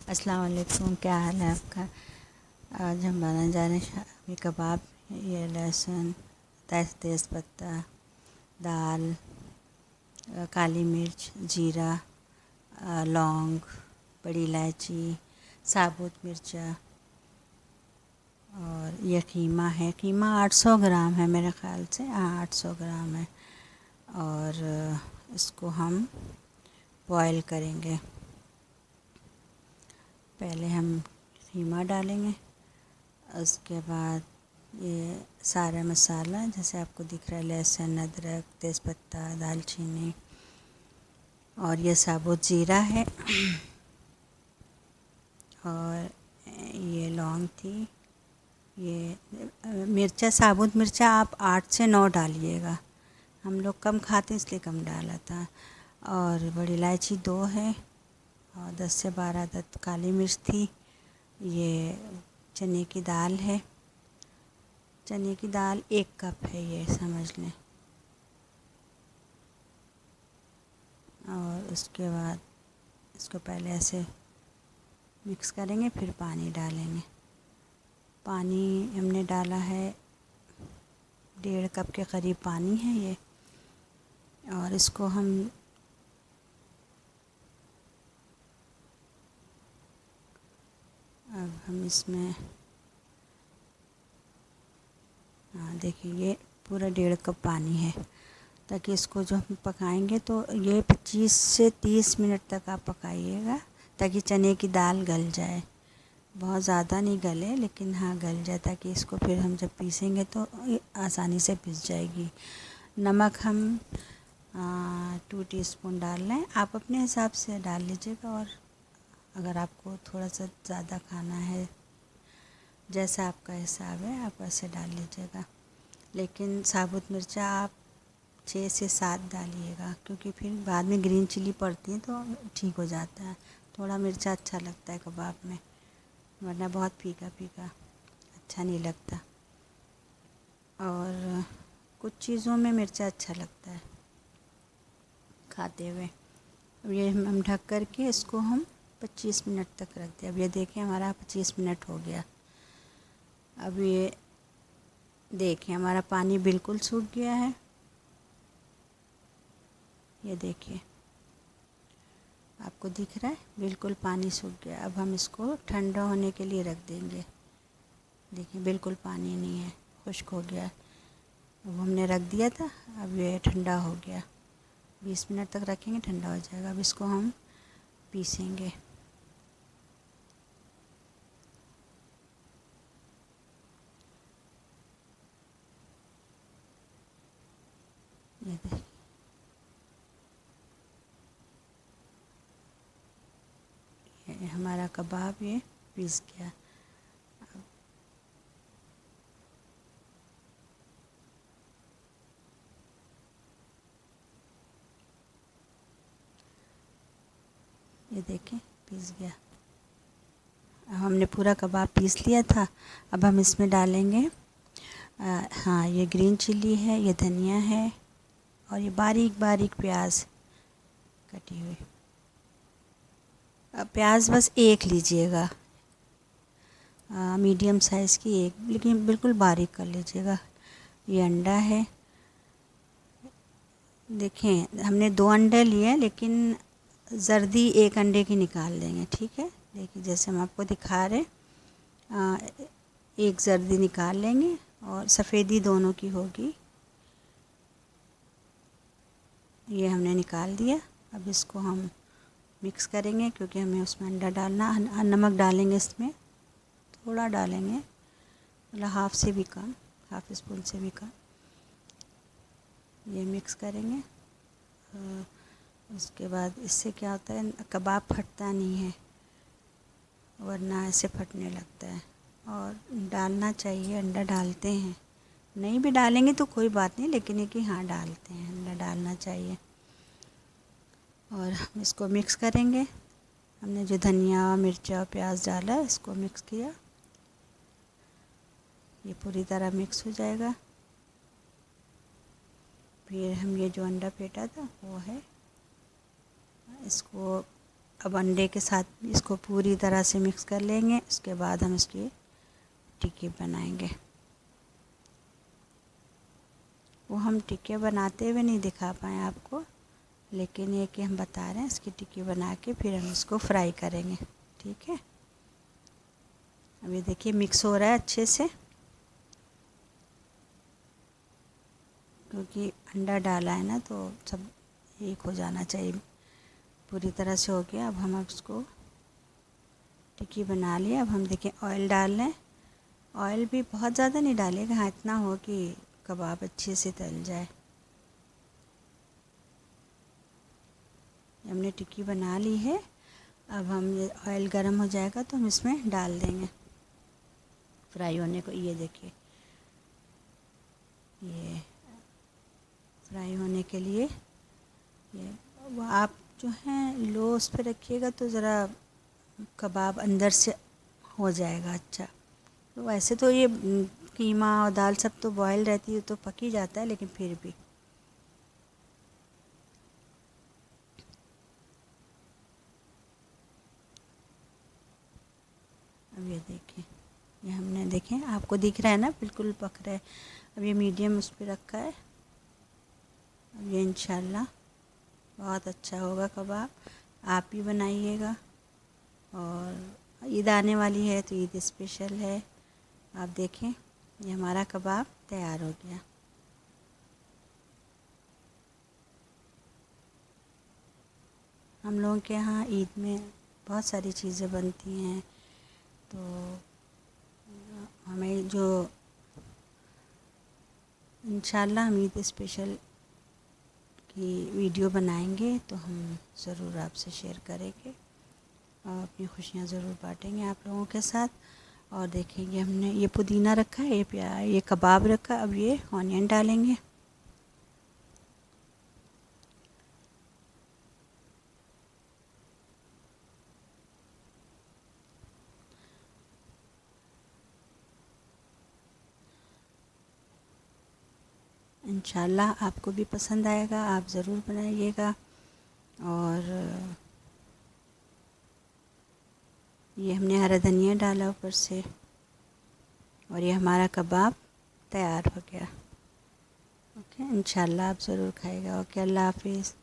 السلام علیکم، کیا حال ہے آپ کا؟ آج ہم بنانے جا رہے ہیں شامی کباب۔ یہ لہسن، تیز پتہ، دال، کالی مرچ، زیرہ، لونگ، بڑی الائچی، ثابوت مرچا، اور یہ قیمہ ہے۔ قیمہ 800 گرام ہے میرے خیال سے، 800 گرام ہے۔ اور اس کو ہم بوائل کریں گے۔ پہلے ہم قیمہ ڈالیں گے، اس کے بعد یہ سارا مسالہ جیسے آپ کو دکھ رہا ہے، لہسن، ادرک، تیز پتہ، دال چینی، اور یہ ثابوت زیرہ ہے، اور یہ لونگ تھی۔ یہ مرچا، ثابوت مرچا آپ 8 سے 9 ڈالیے گا، ہم لوگ کم کھاتے ہیں اس لیے کم ڈالا تھا۔ اور بڑی الائچی 2 ہے، اور 10 سے 12 عدد کالی مرچ تھی۔ یہ چنے کی دال ہے، چنے کی دال 1 کپ ہے، یہ سمجھ لیں۔ اور اس کے بعد اس کو پہلے ایسے مکس کریں گے، پھر پانی ڈالیں گے۔ پانی ہم نے ڈالا ہے 1.5 کپ کے قریب پانی ہے یہ۔ اور اس کو ہم اب ہم اس میں دیکھیے یہ پورا 1.5 کپ پانی ہے، تاکہ اس کو جو ہم پکائیں گے تو یہ 25 سے 30 منٹ تک آپ پکائیے گا، تاکہ چنے کی دال گل جائے۔ بہت زیادہ نہیں گلے، لیکن ہاں گل جائے، تاکہ اس کو پھر ہم جب پیسیں گے تو آسانی سے پس جائے گی۔ نمک ہم 2 ٹی اسپون ڈال لیں، آپ اپنے حساب سے ڈال لیجیے گا، اور اگر آپ کو تھوڑا سا زیادہ کھانا ہے، جیسا آپ کا حساب ہے آپ ایسے ڈال لیجیے گا۔ لیکن ثابوت مرچا آپ 6 سے 7 ڈالیے گا، کیونکہ پھر بعد میں گرین چلی پڑتی ہے تو ٹھیک ہو جاتا ہے۔ تھوڑا مرچا اچھا لگتا ہے کباب میں، ورنہ بہت پھیکا پھیکا اچھا نہیں لگتا۔ اور کچھ چیزوں میں مرچا اچھا لگتا ہے کھاتے ہوئے۔ اب یہ ہم ڈھک کر کے اس کو ہم 25 منٹ تک رکھ دیں۔ اب یہ دیکھیں ہمارا 25 منٹ ہو گیا۔ اب یہ دیکھیں ہمارا پانی بالکل سوکھ گیا ہے، یہ دیکھیے آپ کو دکھ رہا ہے بالکل پانی سوکھ گیا۔ اب ہم اس کو ٹھنڈا ہونے کے لیے رکھ دیں گے۔ دیکھیں بالکل پانی نہیں ہے، خشک ہو گیا۔ اب ہم نے رکھ دیا تھا، اب یہ ٹھنڈا ہو گیا۔ 20 منٹ تک رکھیں گے، ٹھنڈا ہو جائے گا۔ اب اس کو ہم پیسیں گے۔ یہ دیکھیں یہ ہمارا کباب یہ پیس گیا۔ یہ دیکھیں پیس گیا۔ اب ہم نے پورا کباب پیس لیا تھا۔ اب ہم اس میں ڈالیں گے ہاں یہ گرین چلی ہے، یہ دھنیا ہے، اور یہ باریک باریک پیاز کٹی ہوئی۔ پیاز بس 1 لیجئے گا، میڈیم سائز کی 1، لیکن بالکل باریک کر لیجئے گا۔ یہ انڈا ہے، دیکھیں ہم نے 2 انڈے لیے، لیکن زردی 1 انڈے کی نکال دیں گے، ٹھیک ہے؟ دیکھیے جیسے ہم آپ کو دکھا رہے، 1 زردی نکال لیں گے، اور سفیدی دونوں کی ہوگی۔ یہ ہم نے نکال دیا۔ اب اس کو ہم مکس کریں گے، کیونکہ ہمیں اس میں انڈا ڈالنا، نمک ڈالیں گے اس میں، تھوڑا ڈالیں گے، مطلب ہاف سے بھی کم، ہاف اسپون سے بھی کم۔ یہ مکس کریں گے۔ اس کے بعد اس سے کیا ہوتا ہے، کباب پھٹتا نہیں ہے، ورنہ ایسے پھٹنے لگتا ہے۔ اور ڈالنا چاہیے، انڈا ڈالتے ہیں، نہیں بھی ڈالیں گے تو کوئی بات نہیں، لیکن یہ کہ ہاں ڈالتے ہیں، انڈا ڈالنا چاہیے۔ اور ہم اس کو مکس کریں گے۔ ہم نے جو دھنیا، مرچا، پیاز ڈالا اس کو مکس کیا، یہ پوری طرح مکس ہو جائے گا۔ پھر ہم یہ جو انڈا پھیٹا تھا وہ ہے، اس کو اب انڈے کے ساتھ اس کو پوری طرح سے مکس کر لیں گے، اس کے بعد ہم اس کی ٹکی بنائیں گے۔ وہ ہم ٹکے بناتے ہوئے نہیں دکھا پائیں آپ کو، لیکن یہ کہ ہم بتا رہے ہیں اس کی ٹکی بنا کے پھر ہم اس کو فرائی کریں گے، ٹھیک ہے۔ اب یہ دیکھیے مکس ہو رہا ہے اچھے سے، کیونکہ انڈا ڈالا ہے نا تو سب ایک ہو جانا چاہیے، پوری طرح سے ہو گیا۔ اب ہم اس کو ٹکی بنا لیا۔ اب ہم دیکھیں آئل ڈال لیں، آئل بھی بہت زیادہ نہیں ڈالے گا، ہاں اتنا ہو کہ کباب اچھے سے تل جائے۔ ہم نے ٹکی بنا لی ہے، اب ہم یہ آئل گرم ہو جائے گا تو ہم اس میں ڈال دیں گے فرائی ہونے کو۔ یہ دیکھیے یہ فرائی ہونے کے لیے یہ آپ جو ہیں لو اس پہ رکھیے گا تو ذرا کباب اندر سے ہو جائے گا اچھا۔ ویسے تو یہ قیمہ اور دال سب تو بوائل رہتی ہے تو پک ہی جاتا ہے، لیکن پھر بھی اب یہ دیکھیں، یہ ہم نے دیکھیں آپ کو دکھ رہا ہے نا بالکل پک رہا ہے۔ اب یہ میڈیم اس پہ رکھا ہے، اب یہ انشاءاللہ بہت اچھا ہوگا کباب، آپ بھی بنائیے گا۔ اور عید آنے والی ہے تو عید اسپیشل ہے، آپ دیکھیں یہ ہمارا کباب تیار ہو گیا۔ ہم لوگوں کے یہاں عید میں بہت ساری چیزیں بنتی ہیں، تو ہمیں جو انشاءاللہ ہم عید اسپیشل کی ویڈیو بنائیں گے تو ہم ضرور آپ سے شیئر کریں گے اور اپنی خوشیاں ضرور بانٹیں گے آپ لوگوں کے ساتھ۔ اور دیکھیں گے ہم نے یہ پودینہ رکھا ہے، یہ کباب رکھا، اب یہ آنین ڈالیں گے۔ انشاءاللہ آپ کو بھی پسند آئے گا، آپ ضرور بنائیے گا۔ اور یہ ہم نے ہرا دھنیا ڈالا اوپر سے، اور یہ ہمارا کباب تیار ہو گیا۔ اوکے، انشاءاللہ آپ ضرور کھائے گا۔ اوکے، اللہ حافظ۔